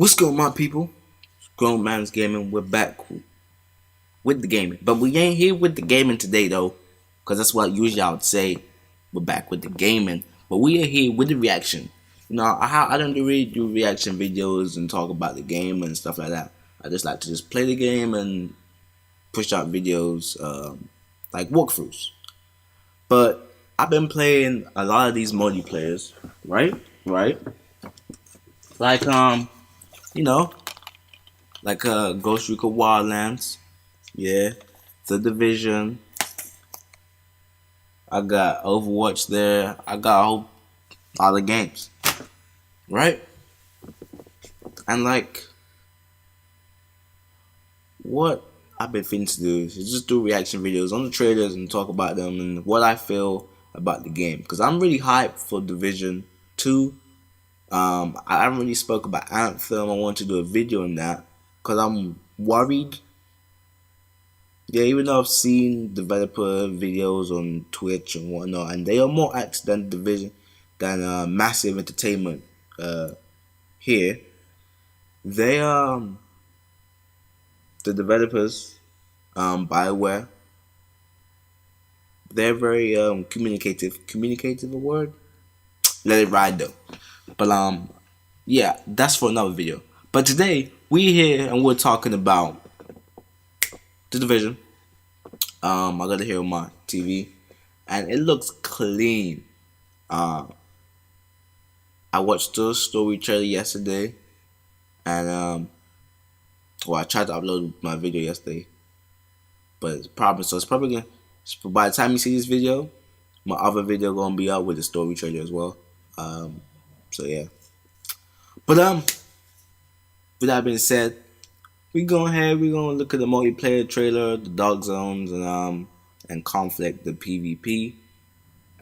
What's going on, my people? Grown Man's Gaming. We're back with the gaming, but we ain't here with the gaming today though, because that's what usually I would say. We're back with the gaming, but we are here with the reaction. You know, I don't really do reaction videos and talk about the game and stuff like that. I just like to just play the game and push out videos like walkthroughs. But I've been playing a lot of these multiplayers, right? Like you know, like Ghost Recon Wildlands, yeah, The Division. I got Overwatch there. I got a whole lot of games, right? And like, what I've been thinking to do is just do reaction videos on the trailers and talk about them and what I feel about the game. Because I'm really hyped for Division 2. I haven't really spoke about Anthem. I want to do a video on that because I'm worried. Yeah, even though I've seen developer videos on Twitch and whatnot, and they are more active than Division, than Massive Entertainment here. They the developers, BioWare. They're very communicative. Communicative, a word? Let it ride though. But yeah, that's for another video. But today we here and we're talking about The Division. I got it here on my TV, and it looks clean. I watched the story trailer yesterday, and well, I tried to upload my video yesterday, but it's probably gonna. By the time you see this video, my other video gonna be out with the story trailer as well. So yeah. But with that being said, we're gonna look at the multiplayer trailer, the Darkzones, and Conflict, the PvP,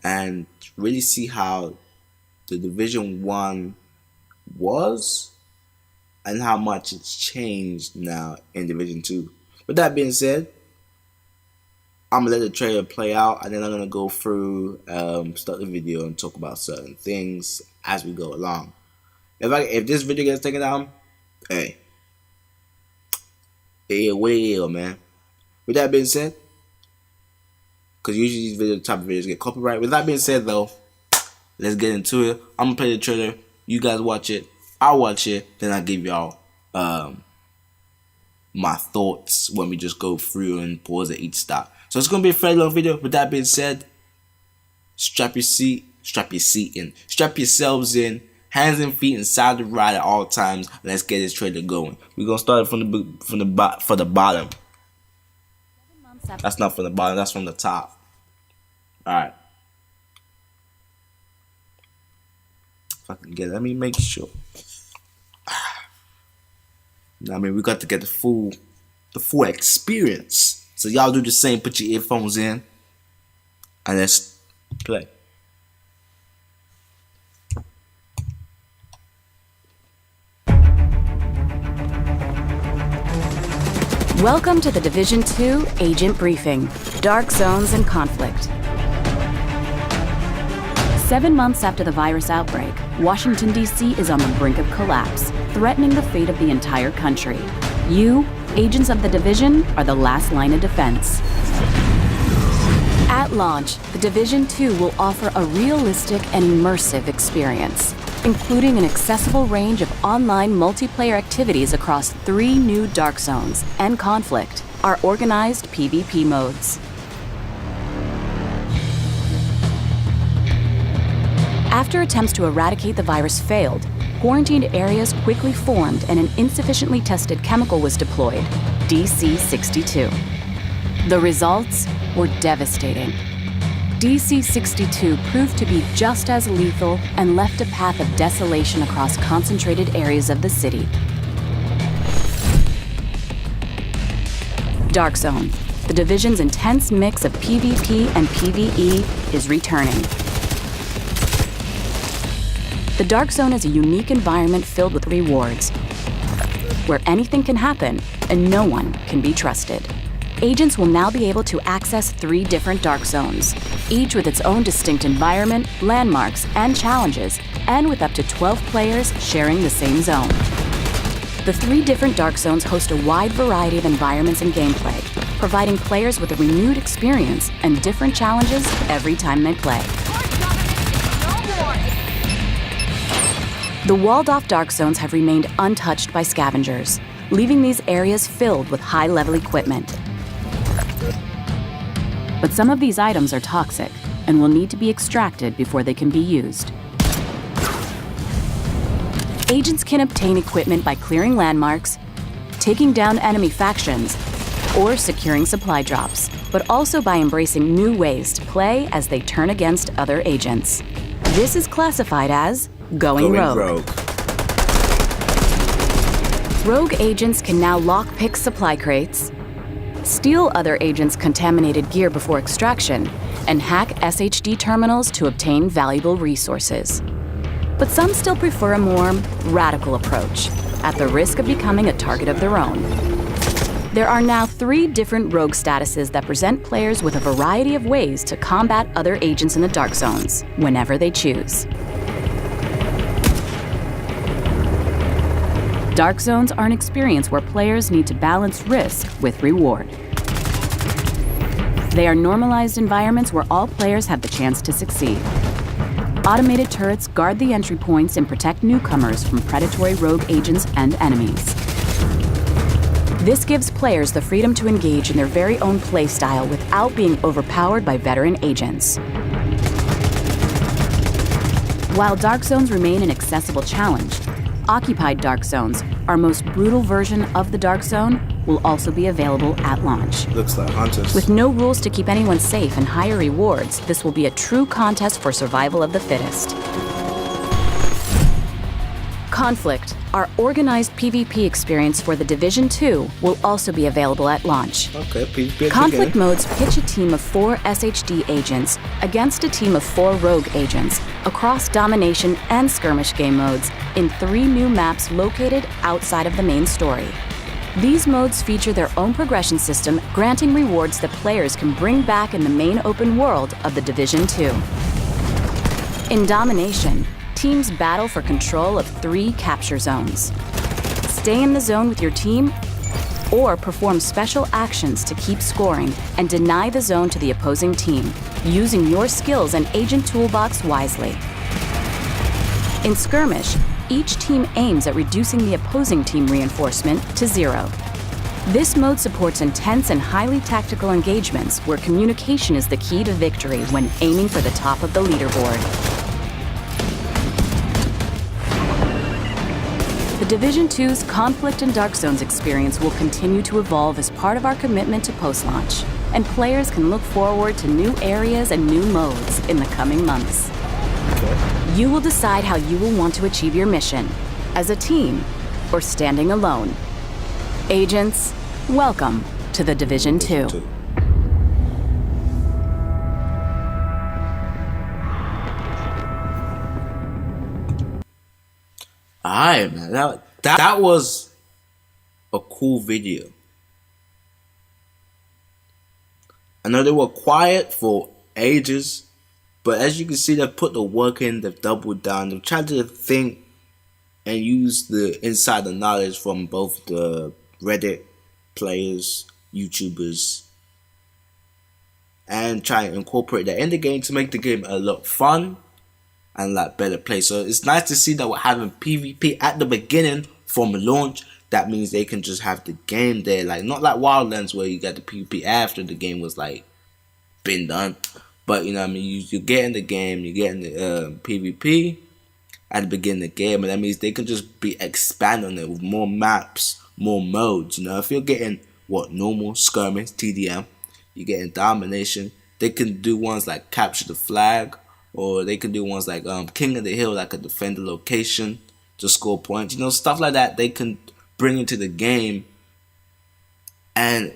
and really see how the Division 1 was and how much it's changed now in Division 2. With that being said, I'm gonna let the trailer play out, and then I'm gonna go through, start the video and talk about certain things as we go along. If this video gets taken down, hey, man. With that being said, because usually these type of videos get copyright. With that being said, though, let's get into it. I'm gonna play the trailer. You guys watch it. I'll watch it. Then I'll give y'all my thoughts when we just go through and pause at each stop. So it's gonna be a fairly long video. With that being said, strap yourselves in, hands and feet inside the ride at all times. Let's get this trailer going. We're gonna start from the bottom. That's not from the bottom. That's from the top. All right. If I can get it, let me make sure. I mean, we got to get the full experience. So y'all do the same. Put your earphones in, and let's play. Welcome to the Division 2 Agent Briefing, Dark Zones and Conflict. 7 months after the virus outbreak, Washington D.C. is on the brink of collapse, threatening the fate of the entire country. You, agents of the Division, are the last line of defense. At launch, the Division 2 will offer a realistic and immersive experience, including an accessible range of online multiplayer activities across 3 new Dark Zones and Conflict, our organized PvP modes. After attempts to eradicate the virus failed, quarantined areas quickly formed and an insufficiently tested chemical was deployed, DC-62. The results were devastating. DC-62 proved to be just as lethal and left a path of desolation across concentrated areas of the city. Darkzone, the Division's intense mix of PvP and PvE, is returning. The Darkzone is a unique environment filled with rewards, where anything can happen and no one can be trusted. Agents will now be able to access 3 different Dark Zones, each with its own distinct environment, landmarks, and challenges, and with up to 12 players sharing the same zone. The 3 different Dark Zones host a wide variety of environments and gameplay, providing players with a renewed experience and different challenges every time they play. The walled-off Dark Zones have remained untouched by scavengers, leaving these areas filled with high-level equipment. But some of these items are toxic and will need to be extracted before they can be used. Agents can obtain equipment by clearing landmarks, taking down enemy factions, or securing supply drops, but also by embracing new ways to play as they turn against other agents. This is classified as Going Rogue. Rogue agents can now lockpick supply crates, steal other agents' contaminated gear before extraction, and hack SHD terminals to obtain valuable resources. But some still prefer a more radical approach, at the risk of becoming a target of their own. There are now 3 different rogue statuses that present players with a variety of ways to combat other agents in the Dark Zones, whenever they choose. Dark Zones are an experience where players need to balance risk with reward. They are normalized environments where all players have the chance to succeed. Automated turrets guard the entry points and protect newcomers from predatory rogue agents and enemies. This gives players the freedom to engage in their very own playstyle without being overpowered by veteran agents. While Dark Zones remain an accessible challenge, Occupied Dark Zones, our most brutal version of the Dark Zone, will also be available at launch. Looks like hunters. With no rules to keep anyone safe and higher rewards, this will be a true contest for survival of the fittest. Conflict, our organized PvP experience for the Division 2, will also be available at launch. Okay, PvP. Conflict modes pitch a team of 4 SHD agents against a team of 4 rogue agents across Domination and Skirmish game modes in 3 new maps located outside of the main story. These modes feature their own progression system, granting rewards that players can bring back in the main open world of the Division 2. In Domination, teams battle for control of 3 capture zones. Stay in the zone with your team, or perform special actions to keep scoring and deny the zone to the opposing team, using your skills and agent toolbox wisely. In Skirmish, each team aims at reducing the opposing team reinforcement to 0. This mode supports intense and highly tactical engagements where communication is the key to victory when aiming for the top of the leaderboard. The Division 2's Conflict and Dark Zones experience will continue to evolve as part of our commitment to post-launch, and players can look forward to new areas and new modes in the coming months. You will decide how you will want to achieve your mission, as a team or standing alone. Agents, welcome to the Division 2. Alright, man. That was a cool video. I know they were quiet for ages, but as you can see, they've put the work in, they've doubled down, they've tried to think and use the insider knowledge from both the Reddit players, YouTubers, and try to incorporate that in the game to make the game a lot fun and like better play. So it's nice to see that we're having PvP at the beginning from launch. That means they can just have the game there, like not like Wildlands where you got the PvP after the game was like been done. But you know what I mean, you get in the game, you get in the PvP at the beginning of the game, and that means they can just be expanding it with more maps, more modes. You know, if you're getting what normal skirmish, TDM, you're getting domination, they can do ones like capture the flag, or they can do ones like King of the Hill, like a defend the location to score points. You know, stuff like that they can bring into the game, and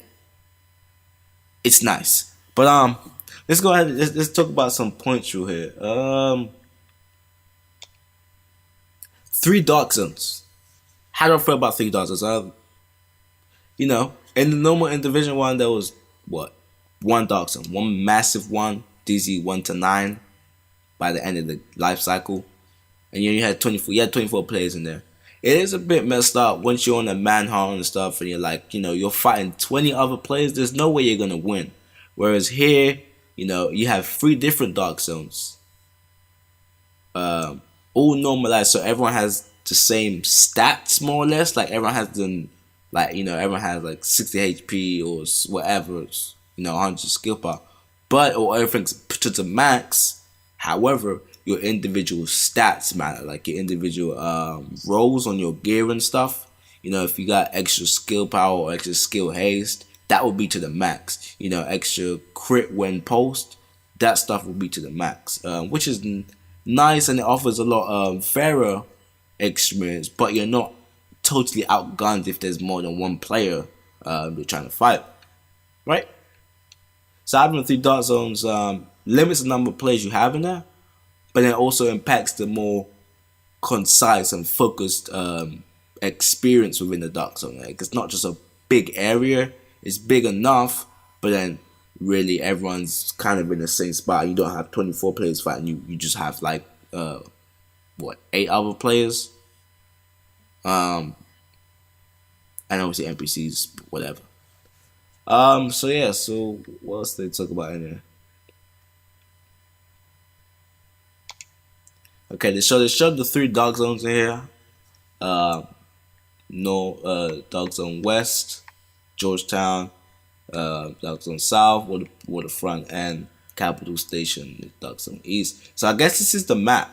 it's nice. But let's go ahead. Let's talk about some points through here. 3 Dark Zones. How do I feel about 3 Dark Zones? You know, in the normal in Division 1 there was what, 1 Dark Zone, 1 massive one, DZ 1 to 9. By the end of the life cycle, and you had 24 players in there. it is a bit messed up once you're on a manhunt and stuff, and you're like, you're fighting 20 other players. There's no way you're gonna win. Whereas here, you have 3 different dark zones, all normalized, so everyone has the same stats more or less. Like everyone has everyone has like 60 HP or whatever, 100 skill power, or everything's put to the max. However, your individual stats matter, like your individual rolls on your gear and stuff. If you got extra skill power or extra skill haste, that will be to the max. Extra crit when post, that stuff will be to the max, which is nice, and it offers a lot fairer experience. But you're not totally outgunned if there's more than one player you're trying to fight, right? So having 3 dark zones limits the number of players you have in there, but it also impacts the more concise and focused experience within the dark zone. Like, it's not just a big area, it's big enough, but then really everyone's kind of in the same spot. You don't have 24 players fighting you just have like 8 other players, and obviously NPCs, whatever. So yeah, so what else did they talk about in there? Okay, they showed the 3 dark zones in here. Dark Zone West, Georgetown, Dark Zone South, Waterfront, and Capital Station, Dark Zone East. So I guess this is the map.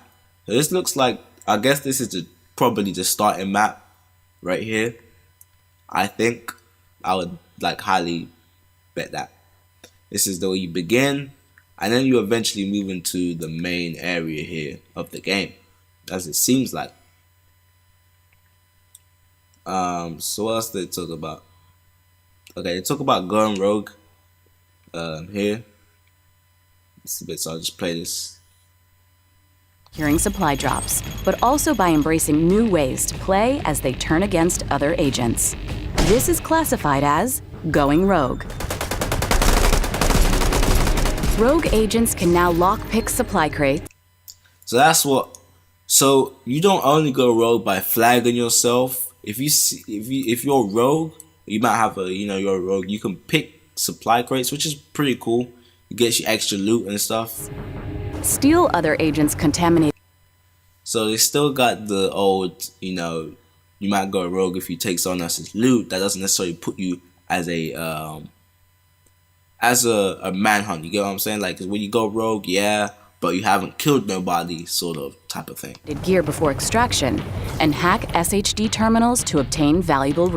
So this looks like, I guess this is probably the starting map right here. I think I would highly bet that this is the way you begin, and then you eventually move into the main area here of the game, as it seems like. So what else did they talk about? Okay, they talk about going rogue here. It's a bit, so I'll just play this. Securing supply drops, but also by embracing new ways to play as they turn against other agents. This is classified as going rogue. Rogue agents can now lockpick supply crates. So that's what. So you don't only go rogue by flagging yourself. If you're rogue, you might have you're a rogue. You can pick supply crates, which is pretty cool. It gets you extra loot and stuff. Steal other agents' contaminated. So they still got the old, you might go rogue if you take someone else's loot. That doesn't necessarily put you as a manhunt. You get what I'm saying? Like, 'cause when you go rogue, yeah, but you haven't killed nobody, sort of type of thing. Gear before extraction and hack SHD terminals to obtain valuable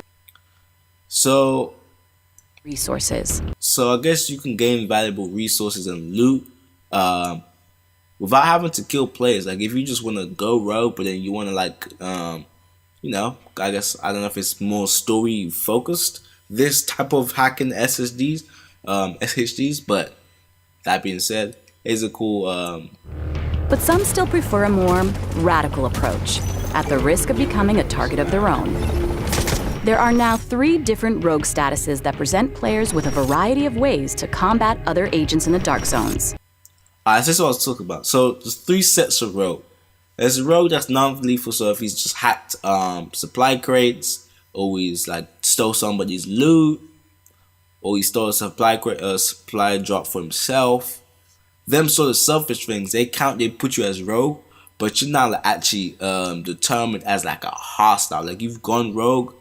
resources. So I guess you can gain valuable resources and loot without having to kill players. Like, if you just want to go rogue, but then you want to I guess, I don't know if it's more story focused, this type of hacking SHDs, but that being said, it's a cool But some still prefer a more radical approach, at the risk of becoming a target of their own. There are now 3 different rogue statuses that present players with a variety of ways to combat other agents in the dark zones. This is what I was talking about. So there's 3 sets of rogue. There's a rogue that's non-lethal, so if he's just hacked supply crates, or he's stole somebody's loot, or he stole a supply drop for himself. Them sort of selfish things, they put you as rogue, but you're not actually determined as a hostile. Like, you've gone rogue,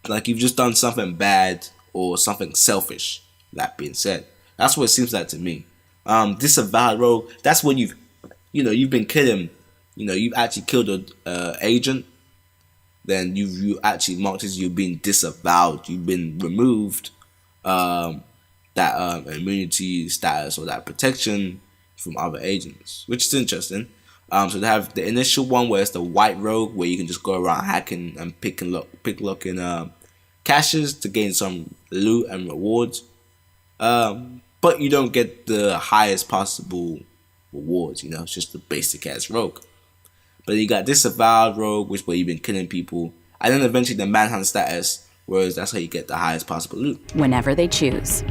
like you've just done something bad or something selfish. That being said, that's what it seems like to me. Disavowed rogue, that's when you've been killing, you've actually killed an agent, then you actually marked as you've been disavowed, you've been removed that immunity status or that protection from other agents, which is interesting. So they have the initial one where it's the white rogue, where you can just go around hacking and pick locking caches to gain some loot and rewards, but you don't get the highest possible rewards. It's just the basic ass rogue. But you got disavowed rogue, which where you've been killing people, and then eventually the manhunt status, whereas that's how you get the highest possible loot whenever they choose.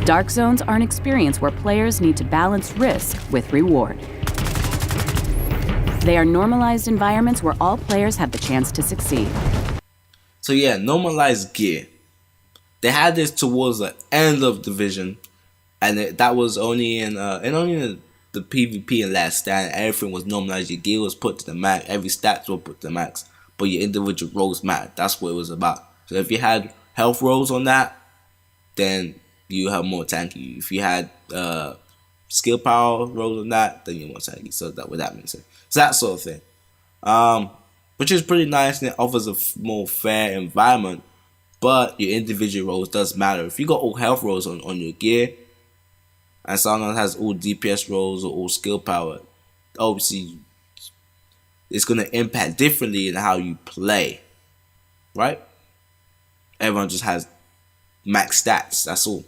Dark zones are an experience where players need to balance risk with reward. They are normalized environments where all players have the chance to succeed. So yeah, normalized gear. They had this towards the end of Division, and that was only in the PvP and Last Stand. Everything was normalized. Your gear was put to the max. Every stats were put to the max, but your individual roles mattered. That's what it was about. So if you had health rolls on that, then you have more tanky. If you had skill power rolls on that, then you're more tanky. So that would that make sense. So that sort of thing. Which is pretty nice, and it offers a more fair environment. But your individual roles does matter. If you got all health rolls on your gear, and someone has all DPS rolls or all skill power, obviously it's gonna impact differently in how you play, right? Everyone just has max stats. That's all,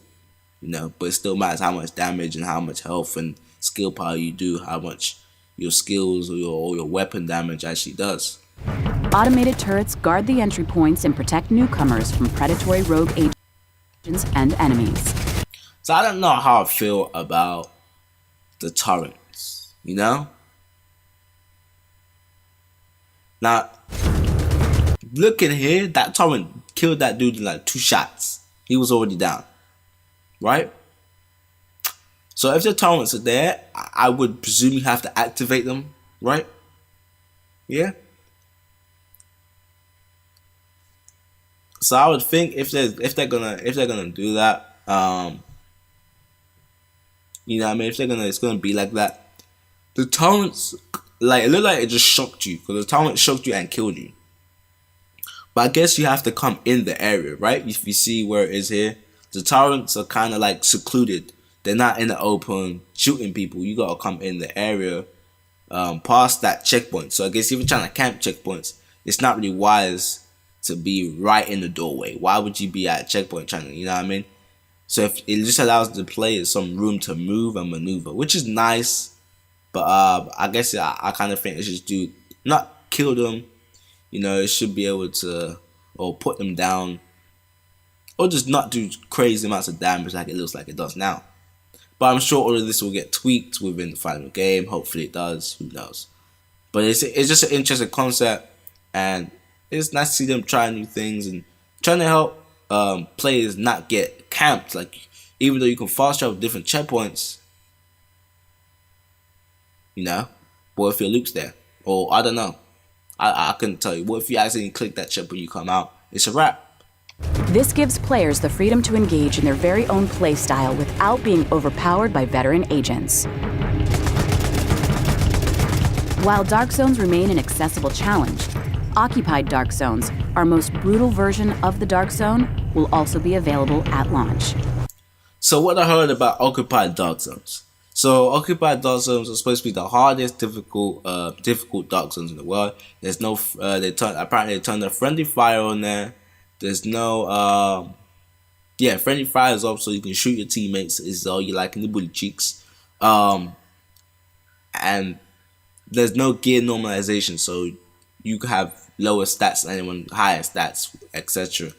But it still matters how much damage and how much health and skill power you do, how much your skills or your weapon damage actually does. Automated turrets guard the entry points and protect newcomers from predatory rogue agents and enemies. So I don't know how I feel about the turrets, Now, looking here, that turret killed that dude in like 2 shots. He was already down, right? So if the turrets are there, I would presume you have to activate them, right? Yeah. So I would think if they're gonna do that, it's gonna be like that. The torrents, it looked like it just shocked you, because the torrent shocked you and killed you. But I guess you have to come in the area, right? If you see where it is here, the torrents are kind of like secluded. They're not in the open shooting people. You gotta come in the area, past that checkpoint. So I guess if you're trying to camp checkpoints, it's not really wise to be right in the doorway. Why would you be at a checkpoint trying to, you know what I mean? So if it just allows the players some room to move and maneuver, which is nice. But I guess I kind of think it should not kill them. It should be able to, or put them down, or just not do crazy amounts of damage like it looks like it does now. But I'm sure all of this will get tweaked within the final game. Hopefully it does. Who knows? But it's just an interesting concept, and it's nice to see them trying new things and trying to help players not get camped. Like, even though you can fast travel different checkpoints, what if your loop's there? Or I don't know. I couldn't tell you. What if you accidentally click that checkpoint, you come out? It's a wrap. This gives players the freedom to engage in their very own playstyle without being overpowered by veteran agents. While Dark Zones remain an accessible challenge, Occupied Dark Zones, our most brutal version of the Dark Zone, will also be available at launch. So what I heard about Occupied Dark Zones. So Occupied Dark Zones are supposed to be the hardest, difficult Dark Zones in the world. There's no, apparently they turned a friendly fire on there. There's no, friendly fire is off, so you can shoot your teammates. Is all you like in the booty cheeks. And there's no gear normalization, so you can have lower stats than anyone, higher stats, etc.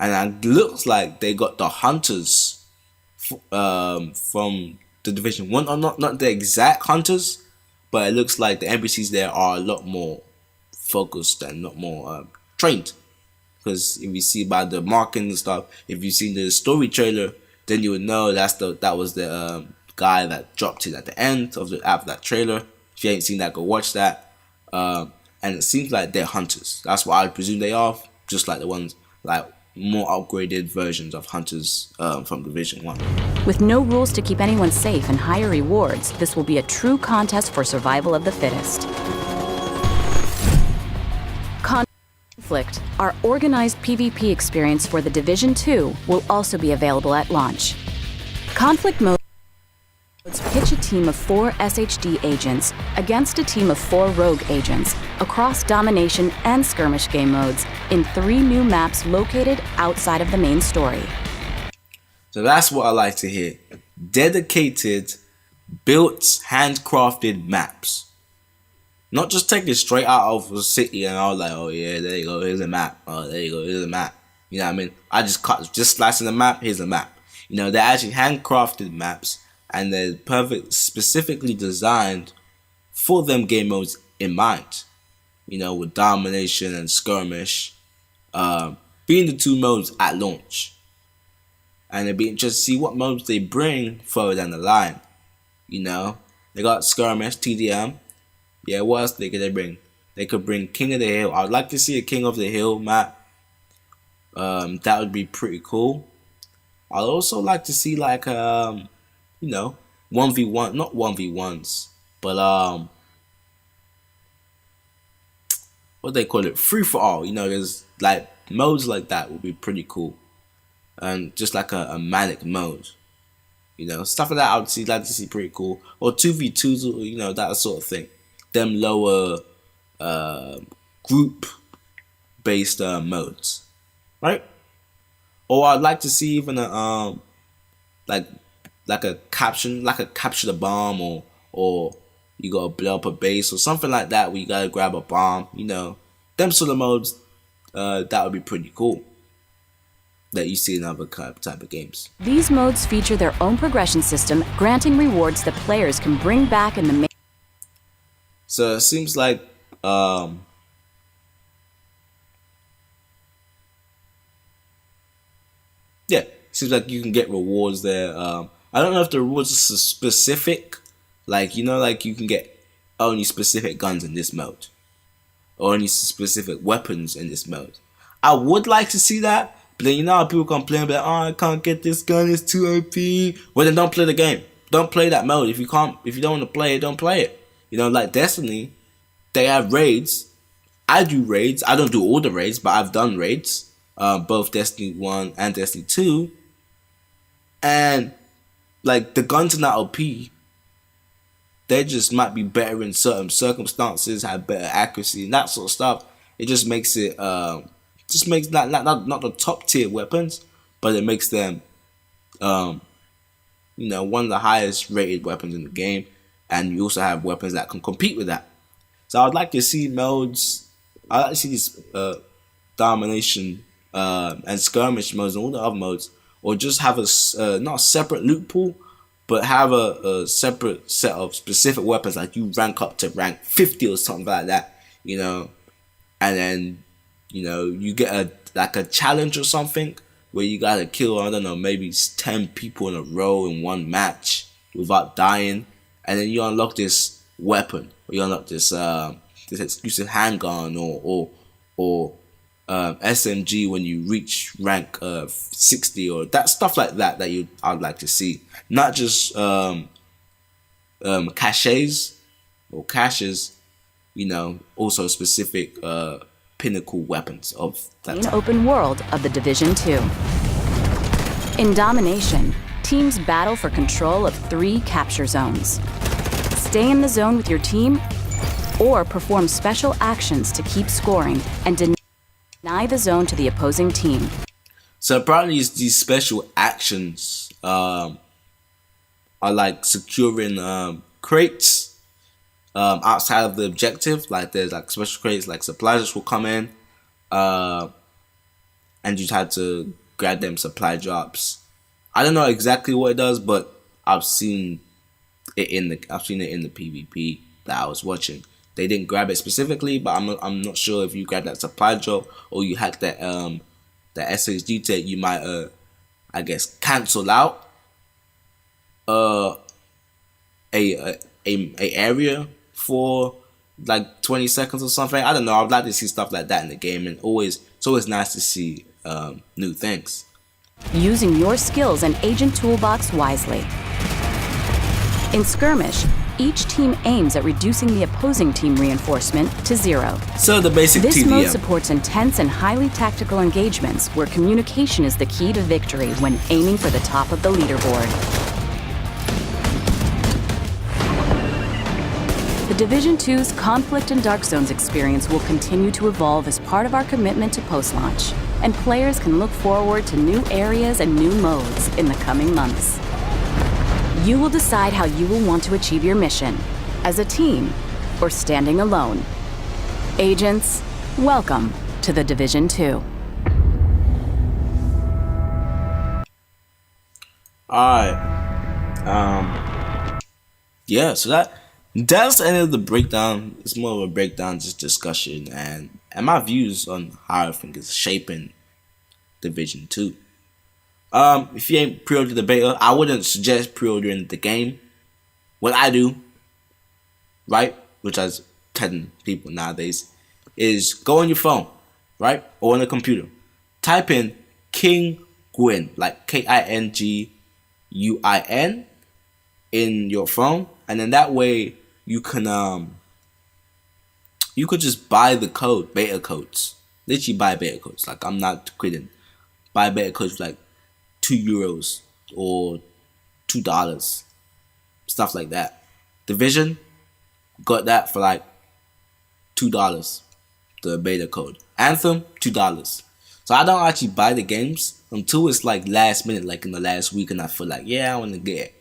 And it looks like they got the hunters from the Division 1, or not the exact hunters, but it looks like the NPCs there are a lot more focused and a lot more trained. Because if you see by the marking and stuff, if you've seen the story trailer, then you would know that was the guy that dropped it at the end of after that trailer. If you ain't seen that, go watch that. And it seems like they're hunters. That's what I presume they are, just like the ones, like more upgraded versions of hunters from Division 1. With no rules to keep anyone safe and higher rewards, this will be a true contest for survival of the fittest. Conflict, our organized PvP experience for the Division 2, will also be available at launch. Conflict modes pitch a team of 4 SHD agents against a team of 4 rogue agents across Domination and Skirmish game modes in 3 new maps located outside of the main story. So that's what I like to hear. Dedicated, built, handcrafted maps. Not just taken straight out of the city and I was like, oh yeah, there you go, here's a map. Oh, there you go, here's a map. You know what I mean? I just slicing the map, here's a map. They're actually handcrafted maps, and they're specifically designed for them game modes in mind. You know, with domination and skirmish being the 2 modes at launch. And it'd be interesting to see what modes they bring further down the line. You know, they got skirmish, TDM. Yeah, what else could they bring? They could bring King of the Hill. I'd like to see a King of the Hill map. That would be pretty cool. I'd also like to see like you know, 1v1, not 1v1s, but what they call it, free for all. You know, there's like modes like that would be pretty cool, and just like a manic mode. You know, stuff like that I would like to see pretty cool, or 2v2s, you know, that sort of thing. Them lower group based modes, right? Or I'd like to see even a like a capture the bomb, or you gotta blow up a base or something like that where you gotta grab a bomb. You know, them sort of modes that would be pretty cool that you see in other type of games. These modes feature their own progression system, granting rewards that players can bring back in the main. So it seems like yeah, seems like you can get rewards there. I don't know if the rewards are specific, like, you know, like you can get only specific guns in this mode, or only specific weapons in this mode. I would like to see that, but then, you know how people complain about, oh, I can't get this gun, it's too OP. Well, then don't play the game. Don't play that mode. If you don't want to play it, don't play it. You know, like Destiny, they have raids. I do raids. I don't do all the raids, but I've done raids. Both Destiny 1 and Destiny 2. And like the guns are not OP. They just might be better in certain circumstances, have better accuracy and that sort of stuff. It just makes it just makes not the top tier weapons, but it makes them you know, one of the highest rated weapons in the game, and you also have weapons that can compete with that. So I'd like to see modes. I'd like to see these domination and skirmish modes and all the other modes, or just have a not a separate loot pool, but have a separate set of specific weapons, like you rank up to rank 50 or something like that, you know, and then, you know, you get a challenge or something where you gotta kill, I don't know, maybe 10 people in a row in one match without dying, and then you unlock this weapon, or you unlock this this exclusive handgun or SMG when you reach rank 60, or that stuff like that I'd like to see. Not just caches, you know, also specific pinnacle weapons of that type. Open world of the Division 2. In Domination, teams battle for control of 3 capture zones. Stay in the zone with your team, or perform special actions to keep scoring and deny the zone to the opposing team. So apparently these special actions are like securing crates outside of the objective. Like there's like special crates, like supplies will come in, and you have to grab them supply drops. I don't know exactly what it does, but I've seen it in the PvP that I was watching. They didn't grab it specifically, but I'm not sure if you grab that supply drop or you hack that the SHD tag, you might I guess cancel out a area for like 20 seconds or something. I don't know. I'd like to see stuff like that in the game, and it's always nice to see new things. Using your skills and agent toolbox wisely. In Skirmish, each team aims at reducing the opposing team reinforcement to 0. So the basic This TDM. mode supports intense and highly tactical engagements where communication is the key to victory when aiming for the top of the leaderboard. The Division 2's Conflict and Darkzones experience will continue to evolve as part of our commitment to post-launch, and players can look forward to new areas and new modes in the coming months. You will decide how you will want to achieve your mission, as a team or standing alone. Agents, welcome to the Division 2. Alright. Yeah, so That's the end of the breakdown. It's more of a breakdown, just discussion, and my views on how I think it's shaping Division 2. If you ain't pre-ordered the beta, I wouldn't suggest pre-ordering the game. What I do, right, which I was telling people nowadays, is go on your phone, right, or on a computer. Type in King Gwyn, like Kinguin, in your phone, and then that way you could just buy the code, beta codes. Literally buy beta codes. Like, I'm not kidding. Buy beta codes for like €2 or $2, stuff like that. Division, got that for like $2, the beta code. Anthem, $2. So I don't actually buy the games until it's like last minute, like in the last week, and I feel like, yeah, I want to get it.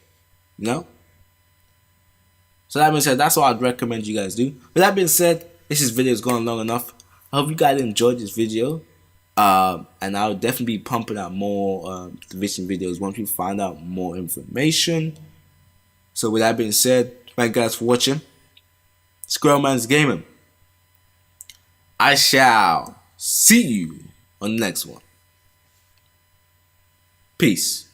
You know? So that being said, that's what I'd recommend you guys do. With that being said, this video is going long enough. I hope you guys enjoyed this video. And I'll definitely be pumping out more Division videos once we find out more information. So with that being said, thank you guys for watching. SKIRMISH Gaming. I shall see you on the next one. Peace.